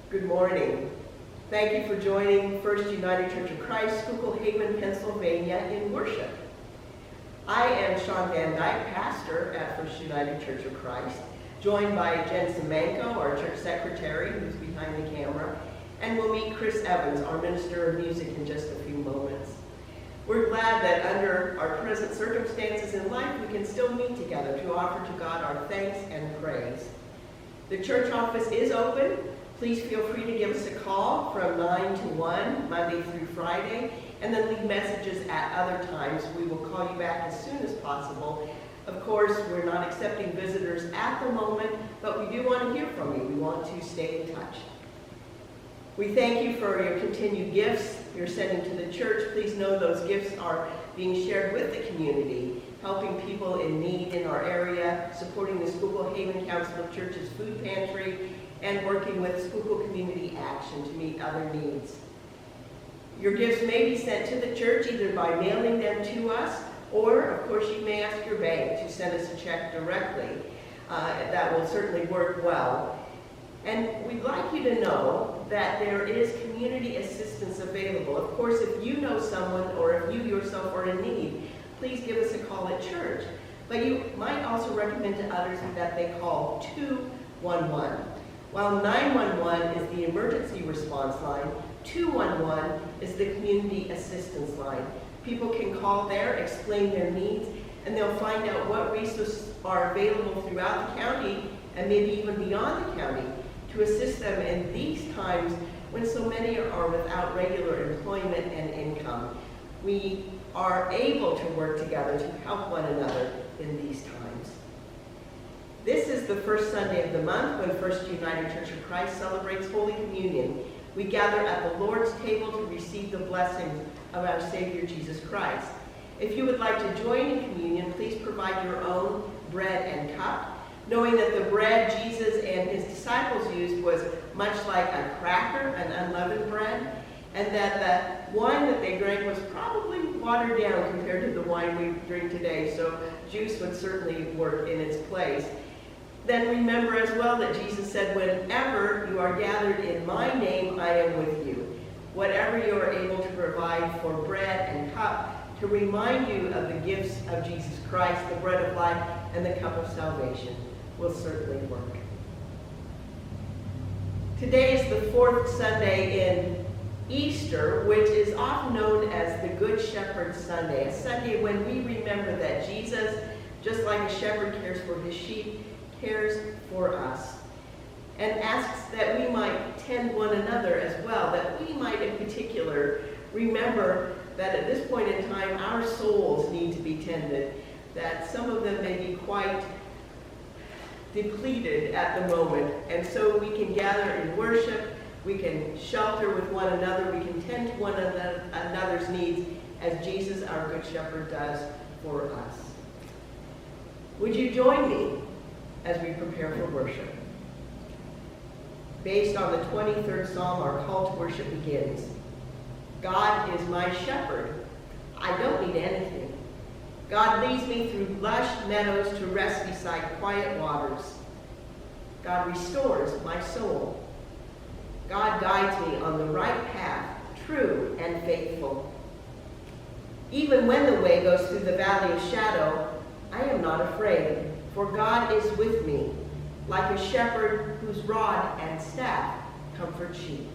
Good morning. Thank you for joining First United Church of Christ, Schuylkill Haven, Pennsylvania in worship. I am Sean Van Dyke, pastor at First United Church of Christ, joined by Jen Semenko, our church secretary, who's behind the camera, and we'll meet Chris Evans, our minister of music, in just a few moments. We're glad that under our present circumstances in life, we can still meet together to offer to God our thanks and praise. The church office is open. Please feel free to give us a call from 9 to 1, Monday through Friday, and then leave messages at other times. We will call you back as soon as possible. Of course, we're not accepting visitors at the moment, but we do want to hear from you. We want to stay in touch. We thank you for your continued gifts you're sending to the church. Please know those gifts are being shared with the community, helping people in need in our area, supporting the Schuylkill Haven Council of Churches food pantry, and working with Schuylkill Community Action to meet other needs. Your gifts may be sent to the church either by mailing them to us, or of course you may ask your bank to send us a check directly. That will certainly work well. And we'd like you to know that there is community assistance available. Of course, if you know someone or if you yourself are in need, please give us a call at church. But you might also recommend to others that they call 211. While 911 is the emergency response line, 211 is the community assistance line. People can call there, explain their needs, and they'll find out what resources are available throughout the county and maybe even beyond the county to assist them in these times when so many are without regular employment and income. We are able to work together to help one another in these times. This is the first Sunday of the month when First United Church of Christ celebrates Holy Communion. We gather at the Lord's table to receive the blessings of our Savior Jesus Christ. If you would like to join in communion, please provide your own bread and cup, knowing that the bread Jesus and his disciples used was much like a cracker, an unleavened bread, and that the wine that they drank was probably watered down compared to the wine we drink today, so juice would certainly work in its place. Then remember as well that Jesus said, whenever you are gathered in my name, I am with you. Whatever you are able to provide for bread and cup to remind you of the gifts of Jesus Christ, the bread of life and the cup of salvation, will certainly work. Today is the fourth Sunday in Easter, which is often known as the Good Shepherd Sunday, a Sunday when we remember that Jesus, just like a shepherd cares for his sheep, cares for us, and asks that we might tend one another as well, that we might in particular remember that at this point in time our souls need to be tended, that some of them may be quite depleted at the moment, and so we can gather in worship, we can shelter with one another, we can tend to one another's needs as Jesus, our Good Shepherd, does for us. Would you join me as we prepare for worship? Based on the 23rd Psalm, our call to worship begins. God is my shepherd. I don't need anything. God leads me through lush meadows to rest beside quiet waters. God restores my soul. God guides me on the right path, true and faithful. Even when the way goes through the valley of shadow, I am not afraid, for God is with me, like a shepherd whose rod and staff comfort sheep.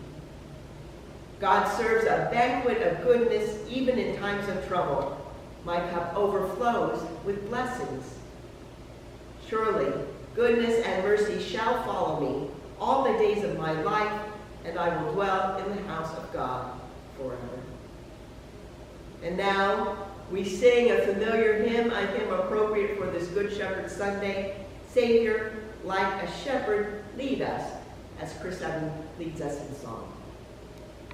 God serves a banquet of goodness even in times of trouble. My cup overflows with blessings. Surely, goodness and mercy shall follow me all the days of my life, and I will dwell in the house of God forever. And now, we sing a familiar hymn, a hymn appropriate for this Good Shepherd Sunday. Savior, like a shepherd, lead us, as Chris Evans leads us in song.